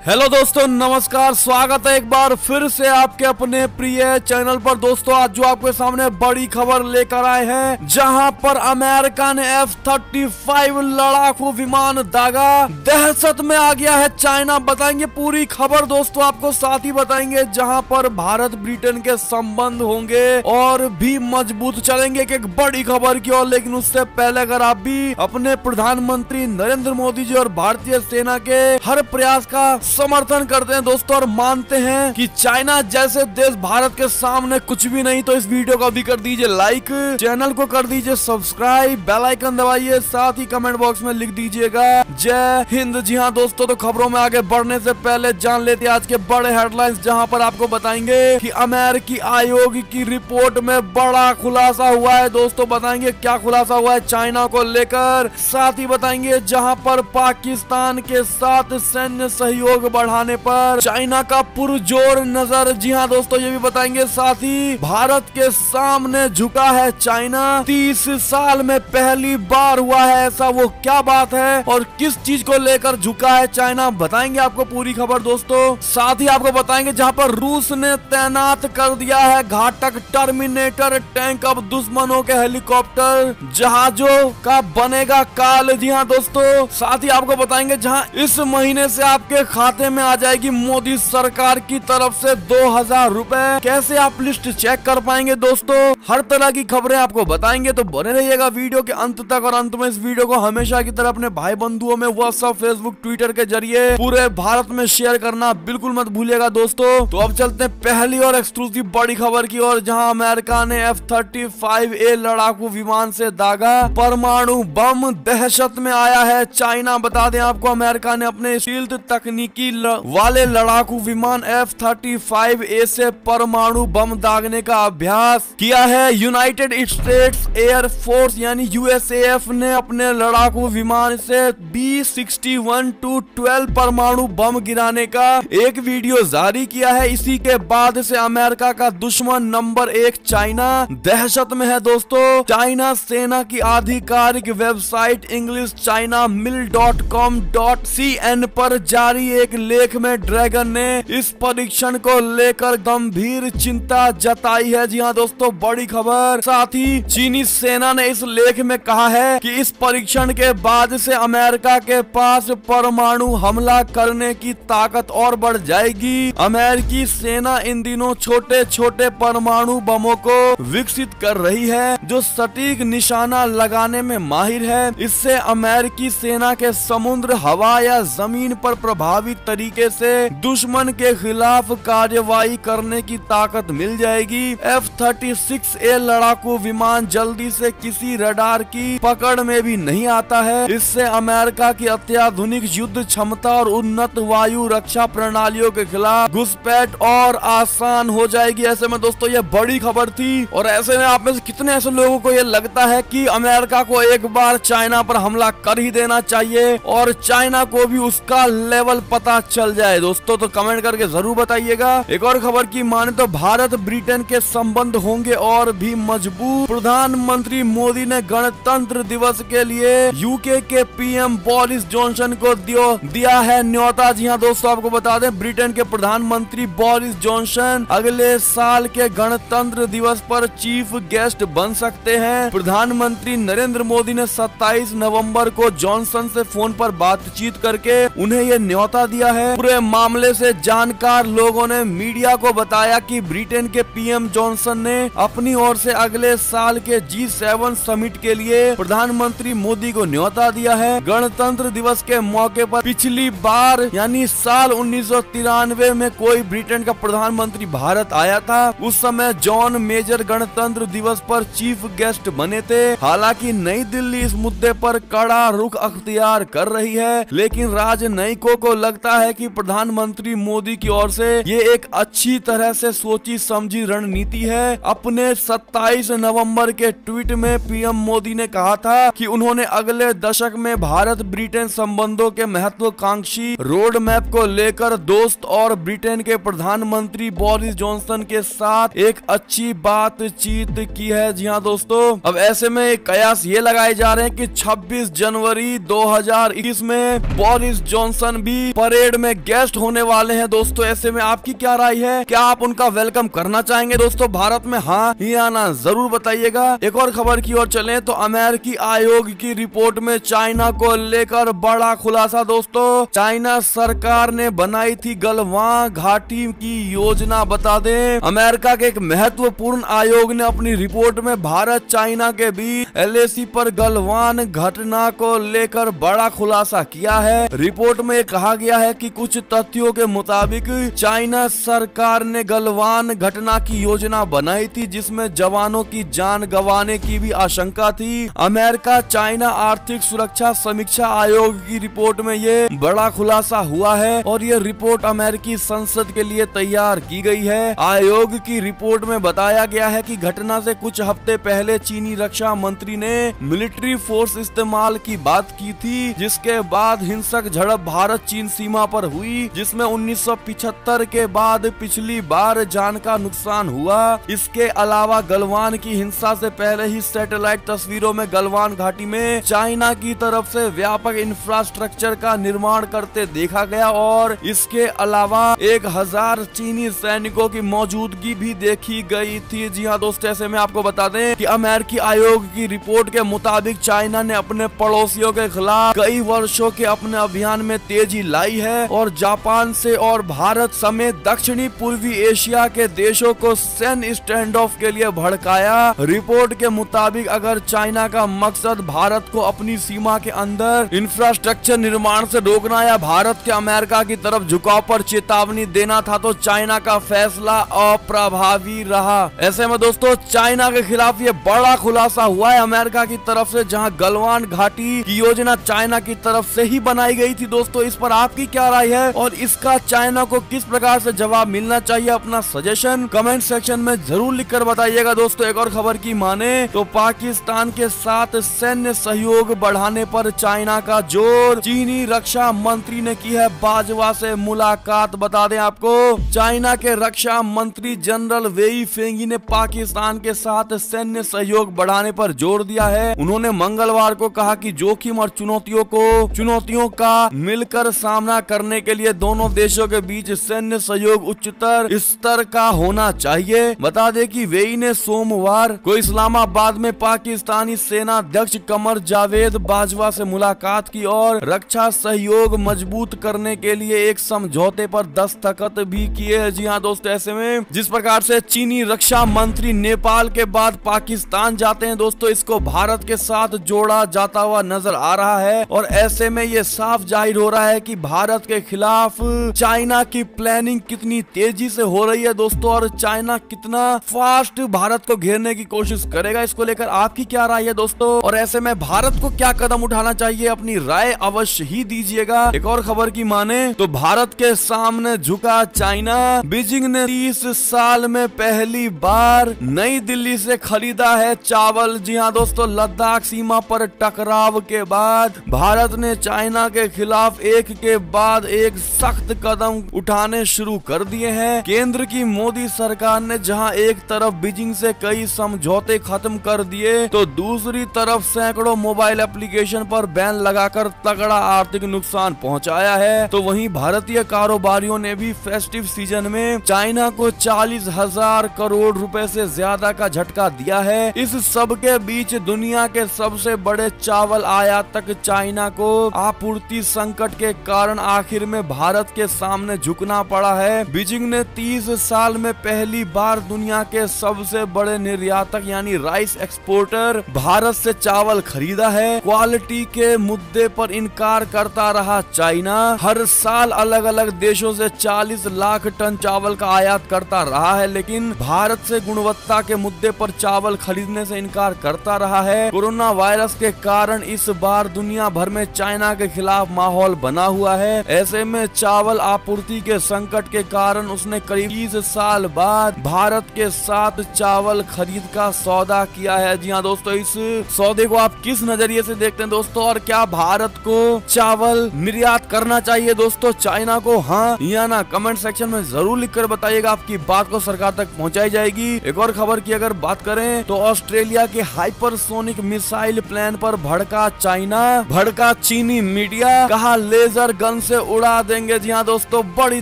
Hello दोस्तों, नमस्कार। स्वागत है एक बार फिर से आपके अपने प्रिय चैनल पर। दोस्तों, आज जो आपके सामने बड़ी खबर लेकर आए हैं, जहां पर अमेरिका ने F-35 लड़ाकू विमान दागा। दहशत में आ गया है चाइना। बताएंगे पूरी खबर दोस्तों आपको, साथ ही बताएंगे जहां पर भारत ब्रिटेन के संबंध होंगे और भी मजबूत चलेंगे एक बड़ी खबर की ओर। लेकिन उससे पहले अगर आप भी अपने प्रधानमंत्री नरेंद्र मोदी जी और भारतीय सेना के हर प्रयास का समर्थन करते हैं दोस्तों और मानते हैं कि चाइना जैसे देश भारत के सामने कुछ भी नहीं, तो इस वीडियो को भी कर दीजिए लाइक, चैनल को कर दीजिए सब्सक्राइब, बेल आइकन दबाइए, साथ ही कमेंट बॉक्स में लिख दीजिएगा जय हिंद। जी हाँ दोस्तों, तो खबरों में आगे बढ़ने से पहले जान लेते हैं आज के बड़े हेडलाइंस, जहां पर आपको बताएंगे कि अमेरिकी आयोग की रिपोर्ट में बड़ा खुलासा हुआ है। दोस्तों बताएंगे क्या खुलासा हुआ है चाइना को लेकर। साथ ही बताएंगे जहां पर पाकिस्तान के साथ सैन्य सहयोग बढ़ाने पर चाइना का पुरजोर नजर। जी हाँ दोस्तों, ये भी बताएंगे। साथ ही भारत के सामने झुका है चाइना। 30 साल में पहली बार हुआ है ऐसा, वो क्या बात है और किस चीज को लेकर झुका है चाइना, बताएंगे आपको पूरी खबर दोस्तों। साथ ही आपको बताएंगे जहां पर रूस ने तैनात कर दिया है घातक टर्मिनेटर टैंक, अब दुश्मनों के हेलीकॉप्टर जहाजों का बनेगा काल। जी हाँ दोस्तों, साथ ही आपको बताएंगे जहां इस महीने से आपके खाते में आ जाएगी मोदी सरकार की तरफ से 2000 रुपए। कैसे आप लिस्ट चेक कर पाएंगे दोस्तों, हर तरह की खबरें आपको बताएंगे, तो बने रहिएगा वीडियो के अंत तक। और अंत में इस वीडियो को हमेशा की तरह अपने भाई बंधुओं में व्हाट्सएप, फेसबुक, ट्विटर के जरिए पूरे भारत में शेयर करना बिल्कुल मत भूलिएगा दोस्तों। तो अब चलते हैं पहली और एक्सक्लूसिव बड़ी खबर की ओर, जहां अमेरिका ने F-35A लड़ाकू विमान से दागा परमाणु बम। दहशत में आया है चाइना। बता दें आपको, अमेरिका ने अपने शील्ड तकनीकी वाले लड़ाकू विमान F-35A से परमाणु बम दागने का अभ्यास किया है। यूनाइटेड स्टेट्स एयर फोर्स यानी USAF ने अपने लड़ाकू विमान से B-61-12 परमाणु बम गिराने का एक वीडियो जारी किया है। इसी के बाद से अमेरिका का दुश्मन नंबर 1 चाइना दहशत में है दोस्तों। चाइना सेना की आधिकारिक वेबसाइट इंग्लिश चाइना mill.com.cn पर जारी एक लेख में ड्रैगन ने इस परीक्षण को लेकर गंभीर चिंता जताई है। जी हाँ दोस्तों, बड़ी खबर। साथ ही चीनी सेना ने इस लेख में कहा है कि इस परीक्षण के बाद से अमेरिका के पास परमाणु हमला करने की ताकत और बढ़ जाएगी। अमेरिकी सेना इन दिनों छोटे छोटे परमाणु बमों को विकसित कर रही है जो सटीक निशाना लगाने में माहिर है। इससे अमेरिकी सेना के समुद्र, हवा या जमीन पर प्रभावी तरीके से दुश्मन के खिलाफ कार्यवाही करने की ताकत मिल जाएगी। F-36A लड़ाकू विमान जल्दी से किसी रडार की पकड़ में भी नहीं आता है। इससे अमेरिका की अत्याधुनिक युद्ध क्षमता और उन्नत वायु रक्षा प्रणालियों के खिलाफ घुसपैठ और आसान हो जाएगी। ऐसे में दोस्तों ये बड़ी खबर थी। और ऐसे में आप में से कितने ऐसे लोगों को ये लगता है कि अमेरिका को एक बार चाइना पर हमला कर ही देना चाहिए और चाइना को भी उसका लेवल पता चल जाए दोस्तों, तो कमेंट करके जरूर बताइएगा। एक और खबर की माने तो भारत ब्रिटेन के संबंध होंगे और भी मजबूत। प्रधानमंत्री मोदी ने गणतंत्र दिवस के लिए यूके के PM बोरिस जॉनसन को दिया है न्योता। जी हाँ दोस्तों, आपको बता दें ब्रिटेन के प्रधानमंत्री बोरिस जॉनसन अगले साल के गणतंत्र दिवस पर चीफ गेस्ट बन सकते हैं। प्रधानमंत्री नरेंद्र मोदी ने 27 नवंबर को जॉनसन से फोन पर बातचीत करके उन्हें यह न्योता दिया है। पूरे मामले से जानकार लोगों ने मीडिया को बताया कि ब्रिटेन के PM जॉनसन ने अपनी ओर से अगले साल के G7 समिट के लिए प्रधानमंत्री मोदी को न्योता दिया है। गणतंत्र दिवस के मौके पर पिछली बार यानी साल 1993 में कोई ब्रिटेन का प्रधानमंत्री भारत आया था। उस समय जॉन मेजर गणतंत्र दिवस पर चीफ गेस्ट बने थे। हालांकि नई दिल्ली इस मुद्दे पर कड़ा रुख अख्तियार कर रही है, लेकिन राजनयिकों को लगता है कि प्रधानमंत्री मोदी की ओर से ये एक अच्छी तरह से सोची समझी रणनीति है। अपने 27 नवंबर के ट्वीट में PM मोदी ने कहा था कि उन्होंने अगले दशक में भारत ब्रिटेन संबंधों के महत्वाकांक्षी रोड मैप को लेकर दोस्त और ब्रिटेन के प्रधानमंत्री बोरिस जॉनसन के साथ एक अच्छी बातचीत की है। जी हाँ दोस्तों, अब ऐसे में कयास ये लगाए जा रहे हैं कि 26 जनवरी 2021 में बोरिस जॉनसन भी परेड में गेस्ट होने वाले हैं दोस्तों। ऐसे में आपकी क्या राय है, क्या आप उनका वेलकम करना चाहेंगे दोस्तों भारत में, हाँ या ना, जरूर बताइएगा। एक और खबर की ओर चलें तो अमेरिकी आयोग की रिपोर्ट में चाइना को लेकर बड़ा खुलासा दोस्तों। चाइना सरकार ने बनाई थी गलवान घाटी की योजना। बता दें अमेरिका के एक महत्वपूर्ण आयोग ने अपनी रिपोर्ट में भारत चाइना के बीच एलएसी पर गलवान घटना को लेकर बड़ा खुलासा किया है। रिपोर्ट में कहा गया है कि कुछ तथ्यों के मुताबिक चाइना सरकार ने गलवान घटना की योजना बनाई थी जिसमें जवानों की जान गंवाने की भी आशंका थी। अमेरिका चाइना आर्थिक सुरक्षा समीक्षा आयोग की रिपोर्ट में ये बड़ा खुलासा हुआ है और ये रिपोर्ट अमेरिकी संसद के लिए तैयार की गई है। आयोग की रिपोर्ट में बताया गया है कि घटना से कुछ हफ्ते पहले चीनी रक्षा मंत्री ने मिलिट्री फोर्स इस्तेमाल की बात की थी, जिसके बाद हिंसक झड़प भारत चीन सीमा पर हुई, जिसमें 1975 के बाद पिछली बार जान का नुकसान हुआ। इसके अलावा गलवान की हिंसा से पहले ही सैटेलाइट तस्वीरों में गलवान घाटी में चाइना की तरफ से व्यापक इंफ्रास्ट्रक्चर का निर्माण करते देखा गया और इसके अलावा 1000 चीनी सैनिकों की मौजूदगी भी देखी गई थी। जी हाँ दोस्तों, ऐसे में आपको बता दें कि अमेरिकी आयोग की रिपोर्ट के मुताबिक चाइना ने अपने पड़ोसियों के खिलाफ कई वर्षों के अपने अभियान में तेजी लाई है और जापान से और भारत समेत दक्षिणी पूर्वी एशिया के देशों को सैन्य स्टैंड ऑफ के लिए भड़काया। रिपोर्ट के मुताबिक अगर चाइना का मकसद भारत को अपनी सीमा के अंदर इंफ्रास्ट्रक्चर निर्माण से रोकना या भारत के अमेरिका की तरफ झुकाव पर चेतावनी देना था तो चाइना का फैसला अप्रभावी रहा। ऐसे में दोस्तों चाइना के खिलाफ ये बड़ा खुलासा हुआ है अमेरिका की तरफ से, जहां गलवान घाटी की योजना चाइना की तरफ से ही बनाई गई थी। दोस्तों इस पर आपकी क्या राय है और इसका चाइना को किस प्रकार से जवाब मिलना चाहिए, अपना सजेशन कमेंट सेक्शन में जरूर लिखकर बताइएगा। दोस्तों एक और खबर की माने तो पाकिस्तान के साथ सैन्य सहयोग बढ़ाने पर चाइना का जोर, चीनी रक्षा मंत्री ने की है बाजवा से मुलाकात। बता दें आपको चाइना के रक्षा मंत्री जनरल वेई फेंगी ने पाकिस्तान के साथ सैन्य सहयोग बढ़ाने पर जोर दिया है। उन्होंने मंगलवार को कहा कि जोखिम और चुनौतियों का मिलकर सामना करने के लिए दोनों देशों के बीच सैन्य सहयोग उच्चतर स्तर का होना चाहिए। बता दें कि वेई ने सोमवार को इस्लामाबाद में पाकिस्तानी सेना अध्यक्ष कमर जावेद बाजवा से मुलाकात की और रक्षा सहयोग मजबूत करने के लिए एक समझौते पर दस्तखत भी किए। जी हाँ दोस्तों, ऐसे में जिस प्रकार से चीनी रक्षा मंत्री नेपाल के बाद पाकिस्तान जाते हैं दोस्तों, इसको भारत के साथ जोड़ा जाता हुआ नजर आ रहा है और ऐसे में ये साफ जाहिर हो रहा है कि भारत के खिलाफ चाइना की प्लानिंग कितनी तेजी से हो रही है दोस्तों और चाइना कितना फास्ट भारत को घेरने की कोशिश करेगा। इसको लेकर आपकी क्या राय है दोस्तों और ऐसे में भारत को क्या कदम उठाना चाहिए, अपनी राय अवश्य ही दीजिएगा। एक और खबर की माने तो भारत के सामने झुका चाइना। बीजिंग ने 30 साल में पहली बार नई दिल्ली से खरीदा है चावल। जी हाँ दोस्तों, लद्दाख सीमा पर टकराव के बाद भारत ने चाइना के खिलाफ एक के बाद एक सख्त कदम उठाने शुरू कर दिए हैं। केंद्र की मोदी सरकार ने जहां एक तरफ बीजिंग से कई समझौते खत्म कर दिए तो दूसरी तरफ सैकड़ों मोबाइल एप्लीकेशन पर बैन लगाकर तगड़ा आर्थिक नुकसान पहुंचाया है। तो वहीं भारतीय कारोबारियों ने भी फेस्टिव सीजन में चाइना को 40,000 करोड़ रुपए से ज्यादा का झटका दिया है। इस सब के बीच दुनिया के सबसे बड़े चावल आयातक चाइना को आपूर्ति संकट के कारण आखिर में भारत के सामने झुकना पड़ा है। बीजिंग ने 30 साल में पहली बार दुनिया के सबसे बड़े निर्यातक यानी राइस एक्सपोर्टर भारत से चावल खरीदा है। क्वालिटी के मुद्दे पर इनकार करता रहा चाइना। हर साल अलग अलग देशों से 40 लाख टन चावल का आयात करता रहा है, लेकिन भारत से गुणवत्ता के मुद्दे पर चावल खरीदने से इनकार करता रहा है। कोरोना वायरस के कारण इस बार दुनिया भर में चाइना के खिलाफ माहौल बना हुआ है। ऐसे में चावल आपूर्ति के संकट के कारण उसने करीब 30 साल बाद भारत के साथ चावल खरीद का सौदा किया है। जी हाँ दोस्तों, इस सौदे को आप किस नजरिए से देखते हैं दोस्तों और क्या भारत को चावल निर्यात करना चाहिए दोस्तों चाइना को, हाँ या ना, कमेंट सेक्शन में जरूर लिखकर बताइएगा। आपकी बात को सरकार तक पहुंचाई जाएगी। एक और खबर की अगर बात करें तो ऑस्ट्रेलिया के हाइपरसोनिक मिसाइल प्लान पर भड़का चाइना, भड़का चीनी मीडिया। कहा लेजर गन से उड़ा देंगे। जी हाँ दोस्तों, बड़ी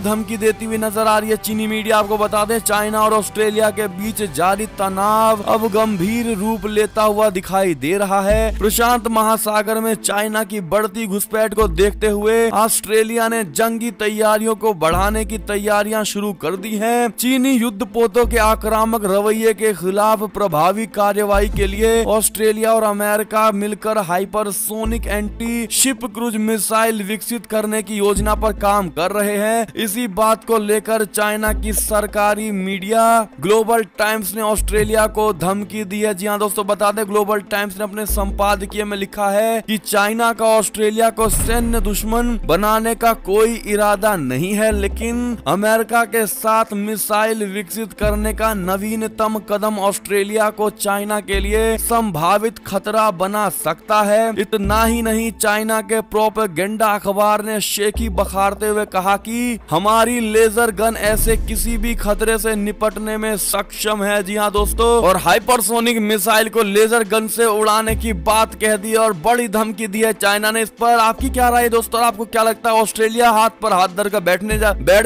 धमकी देती हुई नजर आ रही है चीनी मीडिया। आपको बता दें, चाइना और ऑस्ट्रेलिया के बीच जारी तनाव अब गंभीर रूप लेता हुआ दिखाई दे रहा है। प्रशांत महासागर में चाइना की बढ़ती घुसपैठ को देखते हुए ऑस्ट्रेलिया ने जंगी तैयारियों को बढ़ाने की तैयारियां शुरू कर दी हैं। चीनी युद्धपोतों के आक्रामक रवैये के खिलाफ प्रभावी कार्रवाई के लिए ऑस्ट्रेलिया और अमेरिका मिलकर hypersonic anti ship cruise missile विकसित करने की योजना पर काम कर रहे हैं। इसी बात को लेकर चाइना की सरकारी मीडिया ग्लोबल टाइम्स ने ऑस्ट्रेलिया को धमकी दी है। जी हाँ दोस्तों, बता दें, ग्लोबल टाइम्स ने अपने संपादकीय में लिखा है कि चाइना का ऑस्ट्रेलिया को सैन्य दुश्मन बनाने का कोई इरादा नहीं है, लेकिन अमेरिका के साथ मिसाइल विकसित करने का नवीनतम कदम ऑस्ट्रेलिया को चाइना के लिए संभावित खतरा बना सकता है। इतना ही नहीं, चाइना के प्रोपेगेंडा अखबार ने शेखी बखारते हुए कहा कि हमारी लेजर गन ऐसे किसी भी खतरे से निपटने में सक्षम है। जी हाँ दोस्तों, और हाइपरसोनिक मिसाइल को लेजर गन से उड़ाने की बात कह दी और बड़ी धमकी दी है चाइना ने। इस पर आपकी क्या राय दोस्तों? आपको क्या लगता है, ऑस्ट्रेलिया हाथ पर हाथ धर कर बैठ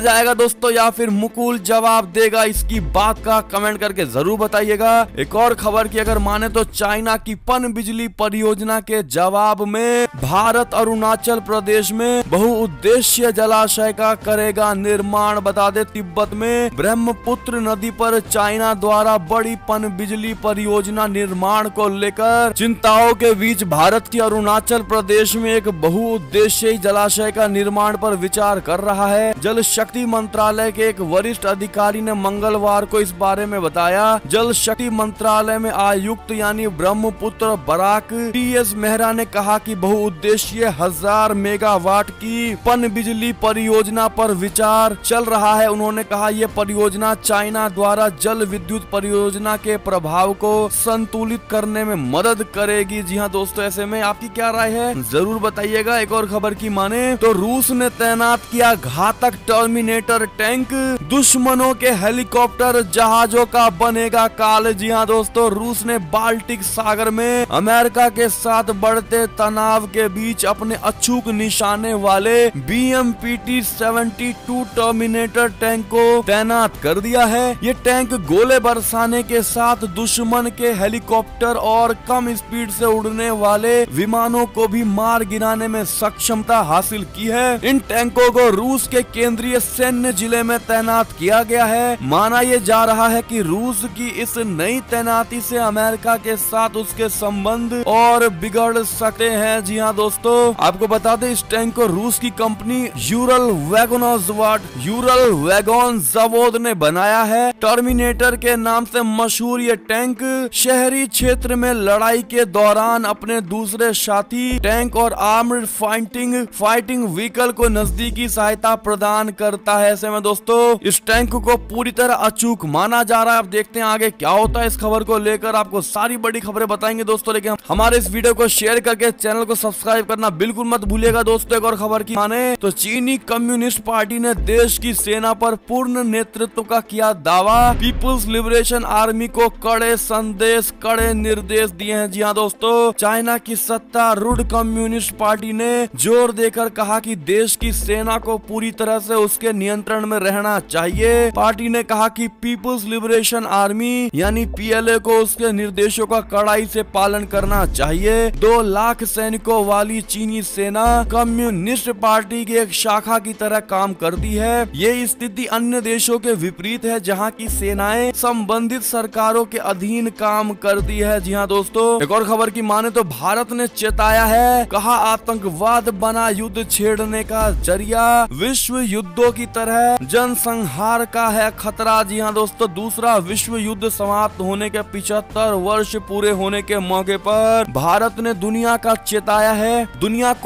जाएगा दोस्तों, या फिर मुकुल जवाब देगा? इसकी बात का कमेंट करके जरूर बताइएगा। एक और खबर की अगर माने तो चाइना की पन बिजली परियोजना के जवाब में भारत अरुणाचल प्रदेश में बहुउद्देश्य जलाशय का करेगा निर्माण। बता दे, तिब्बत में ब्रह्मपुत्र नदी पर चाइना द्वारा बड़ी पन बिजली परियोजना निर्माण को लेकर चिंताओं के बीच भारत की अरुणाचल प्रदेश में एक बहुउद्देश्यीय जलाशय का निर्माण पर विचार कर रहा है। जल शक्ति मंत्रालय के एक वरिष्ठ अधिकारी ने मंगलवार को इस बारे में बताया। जल शक्ति मंत्रालय में आयुक्त यानी ब्रह्मपुत्र बराक टीएस मेहरा ने कहा कि बहुउद्देशीय 1000 मेगावाट की पन बिजली परियोजना पर विचार चल रहा है। उन्होंने कहा, यह परियोजना चाइना द्वारा जल विद्युत परियोजना के प्रभाव को संतुलित करने में मदद करेगी। जी हाँ दोस्तों, ऐसे में आपकी क्या राय है जरूर बताइएगा। एक और खबर की माने तो रूस ने तैनात किया घातक टर्मिनेटर टैंक, दुश्मनों के हेलीकॉप्टर जहाजों का बनेगा काल। जी हाँ दोस्तों, रूस ने बाल्टिक सागर में अमेरिका के साथ बढ़ते तनाव के बीच अपने अचूक निशाने वाले BMPT-72 टर्मिनेटर टैंक को तैनात कर दिया है। ये टैंक गोले बरसाने के साथ दुश्मन के हेलीकॉप्टर और कम स्पीड से उड़ने वाले विमानों को भी मार गिराने में सक्षमता हासिल की है। इन टैंकों को रूस के केंद्रीय सैन्य जिले में तैनात किया गया है। माना यह जा रहा है कि रूस की इस नई तैनाती से अमेरिका के साथ उसके संबंध और बिगड़ सकते हैं। जी हाँ दोस्तों, आपको बता दें, इस टैंक को रूस की कंपनी यूरल वैगन जवोद ने बनाया है। टर्मिनेटर के नाम से मशहूर ये टैंक शहरी क्षेत्र में लड़ाई के दौरान अपने दूसरे साथी टैंक और आर्म्ड फाइटिंग व्हीकल को नजदीकी सहायता प्रदान करता है। ऐसे में दोस्तों, इस टैंक को पूरी तरह अचूक माना जा रहा है। अब देखते हैं आगे क्या होता है। इस खबर को लेकर आपको सारी बड़ी खबरें बताएंगे दोस्तों, लेकिन हमारे इस वीडियो को शेयर करके चैनल को सब्सक्राइब करना बिल्कुल मत भूलिएगा दोस्तों। एक और खबर की माने तो चीनी कम्युनिस्ट पार्टी ने देश की सेना पर पूर्ण नेतृत्व का किया दावा। पीपुल्स लिबरेशन आर्मी को कड़े निर्देश दिए हैं। जी हाँ दोस्तों, चाइना की सत्तारूढ़ कम्युनिस्ट पार्टी ने जोर देकर कहा कि देश की सेना को पूरी तरह से उसके नियंत्रण में रहना चाहिए। पार्टी ने कहा कि पीपुल्स लिबरेशन आर्मी यानी PLA को उसके निर्देशों का कड़ाई से पालन करना चाहिए। 2 लाख सैनिकों वाली चीनी सेना कम्युनिस्ट पार्टी की एक शाखा की तरह काम करती है। ये स्थिति अन्य देशों के विपरीत है, जहां की सेनाएं संबंधित सरकारों के अधीन काम करती है। जी हाँ दोस्तों, एक और खबर की माने तो भारत ने चेताया है, कहा आतंकवाद बना युद्ध छेड़ने का जरिया, विश्व युद्धों की तरह जनसंहार का है खतरा। जी हाँ दोस्तों, दूसरा विश्व युद्ध समाप्त होने के 75 वर्ष पूरे होने के मौके पर भारत ने दुनिया को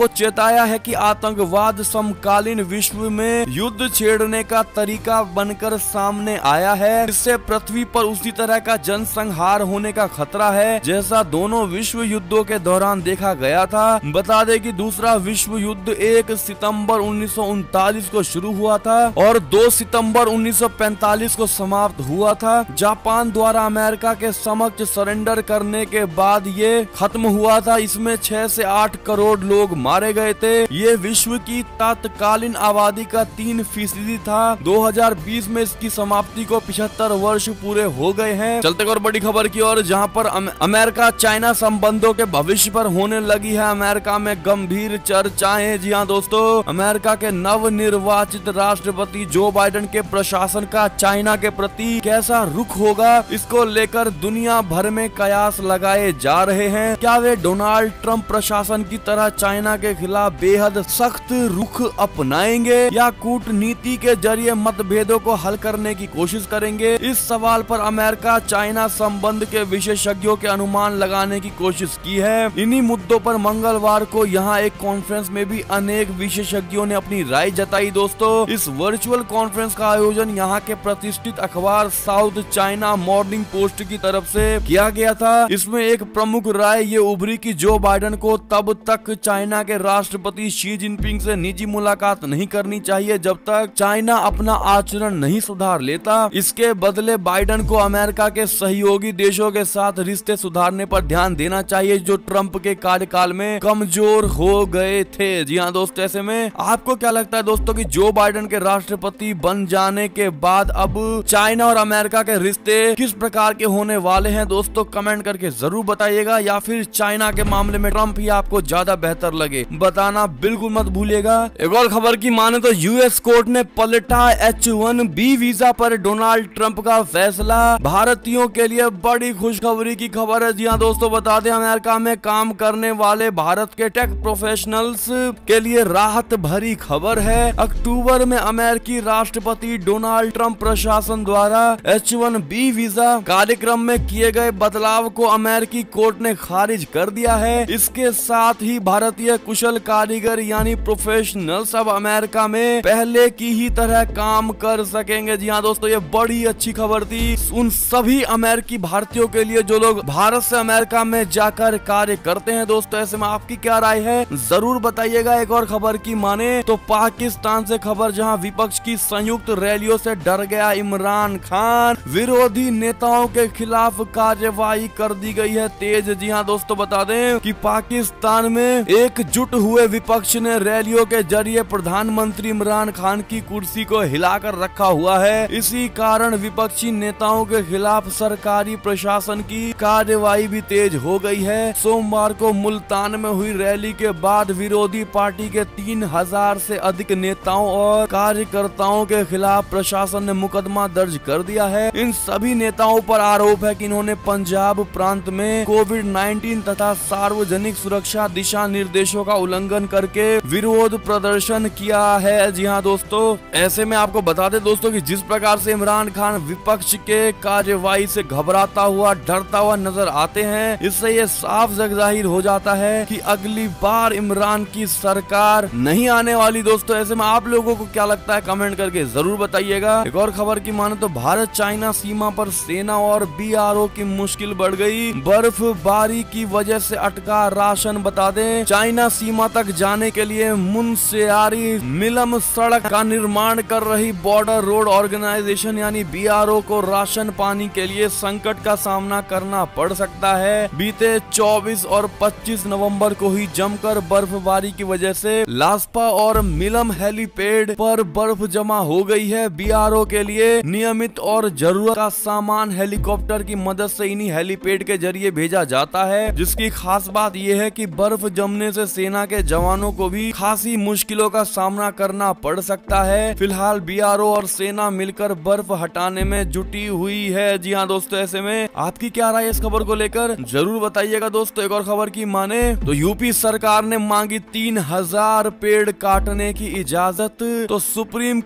चेताया है कि आतंकवाद समकालीन विश्व में युद्ध छेड़ने का तरीका बनकर सामने आया है। इससे पृथ्वी पर उसी तरह का जनसंहार होने का खतरा है जैसा दोनों विश्व युद्धों के दौरान देखा गया था। बता दें कि दूसरा विश्व युद्ध 1 सितंबर 1939 को शुरू हुआ था और 2 सितंबर 1945 को समाप्त हुआ था। जापान द्वारा अमेरिका के समक्ष सरेंडर करने के बाद ये खत्म हुआ था। इसमें 6 से 8 करोड़ लोग मारे गए थे। ये विश्व की तत्कालीन आबादी का 3% था। 2020 में इसकी समाप्ति को 75 वर्ष पूरे हो गए हैं। चलते और बड़ी खबर की ओर, जहां पर अमेरिका चाइना संबंधों के भविष्य पर होने लगी है अमेरिका में गंभीर चर्चाएं। जी हाँ दोस्तों, अमेरिका के नव निर्वाचित राष्ट्रपति जो बाइडेन के प्रशासन का चाइना के प्रति कैसा रुख होगा, इसको लेकर दुनिया भर में कयास लगाए जा रहे हैं। क्या वे डोनाल्ड ट्रंप प्रशासन की तरह चाइना के खिलाफ बेहद सख्त रुख अपनाएंगे या कूटनीति के जरिए मतभेदों को हल करने की कोशिश करेंगे? इस सवाल पर अमेरिका चाइना संबंध के विशेषज्ञों के अनुमान लगाने की कोशिश की है। इन्हीं मुद्दों पर मंगलवार को यहाँ एक कॉन्फ्रेंस में भी अनेक विशेषज्ञों ने अपनी राय जताई। दोस्तों, इस वर्चुअल कॉन्फ्रेंस का आयोजन यहाँ के प्रतिष्ठित अखबार साउथ चाइना मॉर्निंग पोस्ट की तरफ से किया गया था। इसमें एक प्रमुख राय ये उभरी कि जो बाइडेन को तब तक चाइना के राष्ट्रपति शी जिनपिंग से निजी मुलाकात नहीं करनी चाहिए जब तक चाइना अपना आचरण नहीं सुधार लेता। इसके बदले बाइडेन को अमेरिका के सहयोगी देशों के साथ रिश्ते सुधारने पर ध्यान देना चाहिए जो ट्रंप के कार्यकाल में कमजोर हो गए थे। जी हाँ दोस्तों, ऐसे में आपको क्या लगता है दोस्तों कि जो बाइडेन के राष्ट्रपति बन जाने के बाद अब चाइना और अमेरिका के रिश्ते किस प्रकार के होने वाले हैं? दोस्तों कमेंट करके जरूर बताइएगा, या फिर चाइना के मामले में ट्रंप ही आपको ज्यादा बेहतर लगे, बताना बिल्कुल मत भूलिएगा। एक और खबर की माने तो यूएस कोर्ट ने पलटा H-1B वीजा पर डोनाल्ड ट्रंप का फैसला। भारतीयों के लिए बड़ी खुशखबरी की खबर है। जी हाँ दोस्तों, बता दें अमेरिका में काम करने वाले भारत के टेक प्रोफेशनल्स के लिए राहत भरी खबर है। अक्टूबर में अमेरिकी राष्ट्रपति डोनाल्ड ट्रंप प्रशासन द्वारा H-1B वीजा कार्यक्रम में किए गए बदलाव को अमेरिकी कोर्ट ने खारिज कर दिया है। इसके साथ ही भारतीय कुशल कारीगर यानी प्रोफेशनल्स अब अमेरिका में पहले की ही तरह काम कर सकेंगे। जी हाँ दोस्तों, ये बड़ी अच्छी खबर थी उन सभी अमेरिकी भारतीयों के लिए जो लोग भारत से अमेरिका में जाकर कार्य करते हैं। दोस्तों ऐसे में आपकी क्या राय है जरूर बताइएगा। एक और खबर की माने तो पाकिस्तान से खबर, जहां विपक्ष की संयुक्त रैलियों से डर गया इमरान खान, विरोधी नेताओं के खिलाफ कार्यवाही कर दी गई है तेज। जी हाँ दोस्तों, बता दें कि पाकिस्तान में एकजुट हुए विपक्ष ने रैलियों के जरिए प्रधानमंत्री इमरान खान की कुर्सी को हिलाकर रखा हुआ है। इसी कारण विपक्षी नेताओं के खिलाफ सरकारी प्रशासन की कार्यवाही भी तेज हो गई है। सोमवार को मुल्तान में हुई रैली के बाद विरोधी पार्टी के 3000 से अधिक नेताओं और कार्यकर्ताओं के खिलाफ प्रशासन ने मुकदमा दर्ज कर दिया है। इन सभी नेताओं पर आरोप है कि इन्होंने पंजाब प्रांत में कोविड-19 तथा सार्वजनिक सुरक्षा दिशा निर्देशों का उल्लंघन करके विरोध प्रदर्शन किया है। जी हाँ दोस्तों, ऐसे में आपको बता दें दोस्तों कि जिस प्रकार से इमरान खान विपक्ष के कार्यवाही से घबराता हुआ डरता हुआ नजर आते हैं, इससे ये साफ जाहिर हो जाता है कि अगली बार इमरान की सरकार नहीं आने वाली। दोस्तों ऐसे में आप लोगों को क्या लगता है कमेंट करके जरूर बताइएगा। एक और खबर की माने तो भारत चाइना सीमा पर सेना और BRO की मुश्किल बढ़ गई, बर्फबारी की वजह से अटका राशन। बता दें चाइना सीमा तक जाने के लिए मुनस्यारी मिलम सड़क का निर्माण कर रही बॉर्डर रोड ऑर्गेनाइजेशन यानी BRO को राशन पानी के लिए संकट का सामना करना पड़ सकता है। बीते 24 और 25 नवंबर को ही जमकर बर्फबारी की वजह से लास्पा और मिलम हेलीपैड पर बर्फ जमा हो गई है। BRO के लिए नियमित और जरूरत का सामान हेलीकॉप्टर की मदद से इन्हीं हेलीपैड के जरिए भेजा जाता है, जिसकी खास बात यह है कि बर्फ जमने से सेना के जवानों को भी खासी मुश्किलों का सामना करना पड़ सकता है। फिलहाल BRO और सेना मिलकर बर्फ हटाने में जुटी हुई है। जी हाँ दोस्तों, ऐसे में आपकी क्या राय इस खबर को लेकर जरूर बताइएगा। दोस्तों एक और खबर की माने तो यूपी सरकार ने मांगी 3000 पेड़ काटने की इजाजत, तो सुप्रीम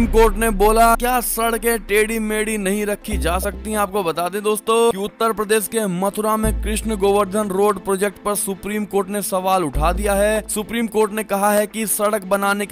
कोर्ट ने बोला क्या सड़कें टेढ़ी मेढ़ी नहीं रखी जा सकती। आपको बता दें दोस्तों कि उत्तर प्रदेश के मथुरा में कृष्ण गोवर्धन रोड प्रोजेक्ट पर सुप्रीम कोर्ट ने सवाल उठा दिया है। सुप्रीम कोर्ट ने कहा है कि सड़क बनाने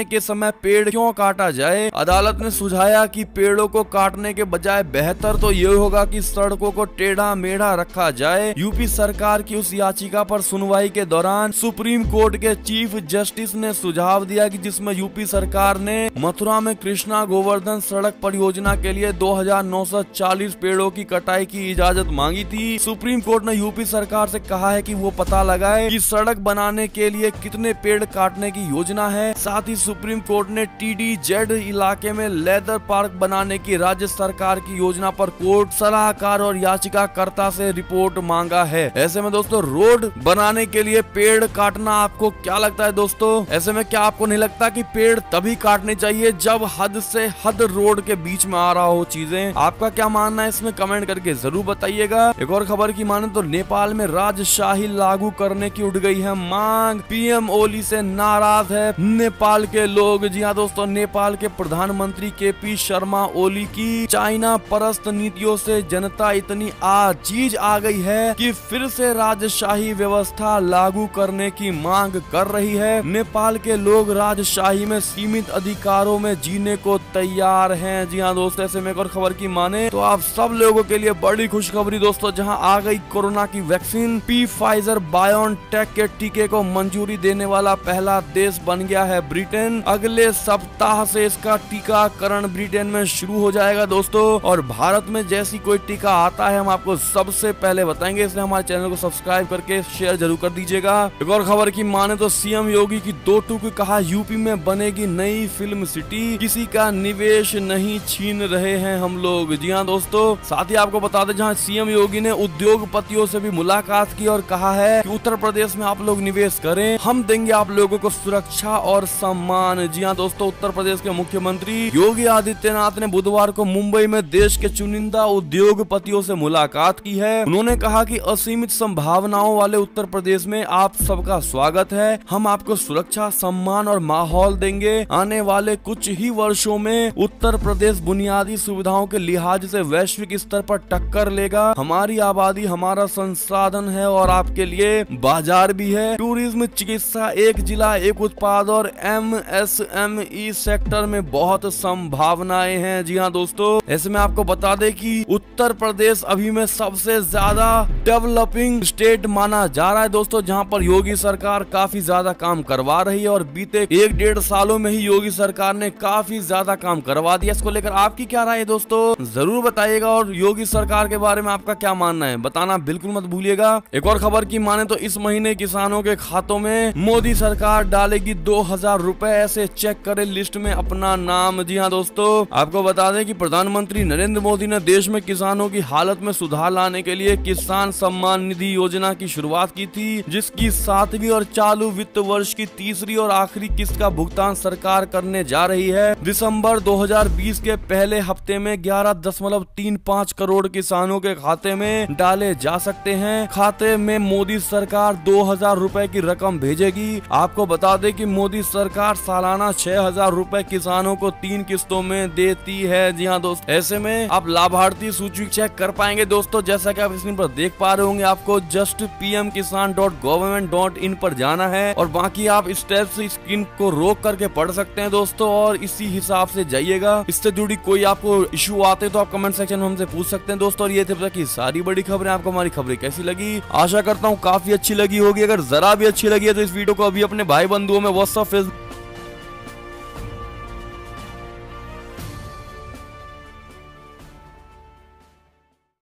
के समय पेड़ क्यों काटा जाए। अदालत ने सुझाया कि पेड़ों को काटने के बजाय बेहतर तो ये होगा कि सड़कों को टेढ़ा मेढ़ा रखा जाए। यूपी सरकार की उस याचिका पर सुनवाई के दौरान सुप्रीम कोर्ट के चीफ जस्टिस ने सुझाव दिया कि जिसमें यूपी सरकार ने मथुरा में कृष्णा गोवर्धन सड़क परियोजना के लिए 2940 पेड़ों की कटाई की इजाजत मांगी थी। सुप्रीम कोर्ट ने यूपी सरकार से कहा है कि वो पता लगाए कि सड़क बनाने के लिए कितने पेड़ काटने की योजना है। साथ ही सुप्रीम कोर्ट ने TDZ इलाके में लेदर पार्क बनाने की राज्य सरकार की योजना पर कोर्ट सलाहकार और याचिकाकर्ता से रिपोर्ट मांगा है। ऐसे में दोस्तों रोड बनाने के लिए पेड़ काटना आपको क्या लगता है दोस्तों? ऐसे में क्या आपको नहीं लगता कि पेड़ तभी काटने चाहिए जब हद से हद रोड के बीच में आ रहा हो चीजें? आपका क्या मानना है इसमें कमेंट करके जरूर बताइएगा। एक और खबर की माने तो नेपाल में राजशाही लागू करने की उठ गई है मांग। PM ओली से नाराज है नेपाल के लोग। जी हाँ दोस्तों, नेपाल के प्रधानमंत्री KP शर्मा ओली की चाइना परस्त नीतियों से जनता इतनी आजीज आ गई है कि फिर से राजशाही व्यवस्था लागू करने की मांग कर रही है। नेपाल के लोग राजशाही में सीमित अधिकारों में जीने को तैयार हैं। जी हाँ दोस्तों, ऐसे में एक और खबर की माने तो आप सब लोगों के लिए बड़ी खुशखबरी दोस्तों, जहां आ गई कोरोना की वैक्सीन। फाइजर बायोनटेक के टीके को मंजूरी देने वाला पहला देश बन गया है ब्रिटेन। अगले सप्ताह से इसका टीकाकरण ब्रिटेन में शुरू हो जाएगा दोस्तों, और भारत में जैसी कोई टीका आता है हम आपको सबसे पहले बताएंगे, इसलिए हमारे चैनल को सब्सक्राइब करके शेयर जरूर कर दीजिएगा। एक और खबर की माने तो CM योगी की 2 टूक कहा यूपी में बनेगी नई फिल्म सिटी, किसी का निवेश नहीं छीन रहे हैं हम लोग। जी हाँ दोस्तों, साथ ही आपको बता दें जहाँ CM योगी ने उद्योगपतियों से भी मुलाकात की और कहा है कि उत्तर प्रदेश में आप लोग निवेश करें, हम देंगे आप लोगों को सुरक्षा और सम्मान। जी हाँ दोस्तों, उत्तर प्रदेश के मुख्यमंत्री योगी आदित्यनाथ ने बुधवार को मुंबई में देश के चुनिंदा उद्योगपतियों से मुलाकात की है। उन्होंने कहा कि असीमित संभावनाओं वाले उत्तर प्रदेश में आप सबका स्वागत है, हम आपको सुरक्षा, सम्मान और माहौल देंगे। आने वाले कुछ ही वर्षों में उत्तर प्रदेश बुनियादी सुविधाओं के लिहाज से वैश्विक स्तर पर टक्कर लेगा। हमारी आबादी हमारा संसाधन है और आपके लिए बाजार भी है। टूरिज्म, चिकित्सा, एक जिला एक उत्पाद और MSME सेक्टर में बहुत संभावनाएं हैं। जी हाँ दोस्तों, ऐसे में आपको बता दें कि उत्तर प्रदेश अभी में सबसे ज्यादा डेवलपिंग स्टेट माना जा रहा है दोस्तों, जहां पर योगी सरकार काफी ज्यादा काम करवा रही है और बीते 1-1.5 सालों में ही योगी सरकार ने काफी ज्यादा काम करवा दिया। इसको लेकर आपकी क्या राय है दोस्तों, जरूर बताइएगा। और योगी सरकार के बारे में आपका क्या मानना है बताना बिल्कुल मत भूलिएगा। एक और खबर की माने तो इस महीने किसानों के खातों में मोदी सरकार डालेगी 2000 रुपए, ऐसे चेक करें लिस्ट में अपना नाम। जी हाँ दोस्तों, आपको बता दें कि प्रधानमंत्री नरेंद्र मोदी ने देश में किसानों की हालत में सुधार लाने के लिए किसान सम्मान निधि योजना की शुरुआत की थी, जिसकी 7वीं और चालू वित्त वर्ष की तीसरी और आखिरी किस्त का भुगतान सरकार करने जा रही है। दिसंबर 2020 के पहले हफ्ते में 11.35 करोड़ किसानों के खाते में डाले जा सकते हैं। खाते में मोदी सरकार 2000 रुपए की रकम भेजेगी। आपको बता दें कि मोदी सरकार सालाना 6000 रुपए किसानों को 3 किस्तों में देती है। जी हाँ दोस्त, ऐसे में आप लाभार्थी सूची चेक कर पाएंगे दोस्तों, जैसा कि आप स्क्रीन पर देख पा रहे होंगे। आपको जस्ट pmkisan.government.in पर जाना है और बाकी आप स्टेप्स स्क्रीन को रोक करके पढ़ सकते हैं दोस्तों, और इसी हिसाब से जाइएगा। इससे जुड़ी कोई आपको इशू आते तो आप कमेंट सेक्शन में हमसे पूछ सकते हैं दोस्तों। और ये थे अब तक की सारी बड़ी खबरें। आपको हमारी खबरें कैसी लगी? आशा करता हूँ काफी अच्छी लगी होगी। अगर जरा भी अच्छी लगी है तो इस वीडियो को अभी अपने भाई बंधुओं में व्हाट्सएप, फेसबुक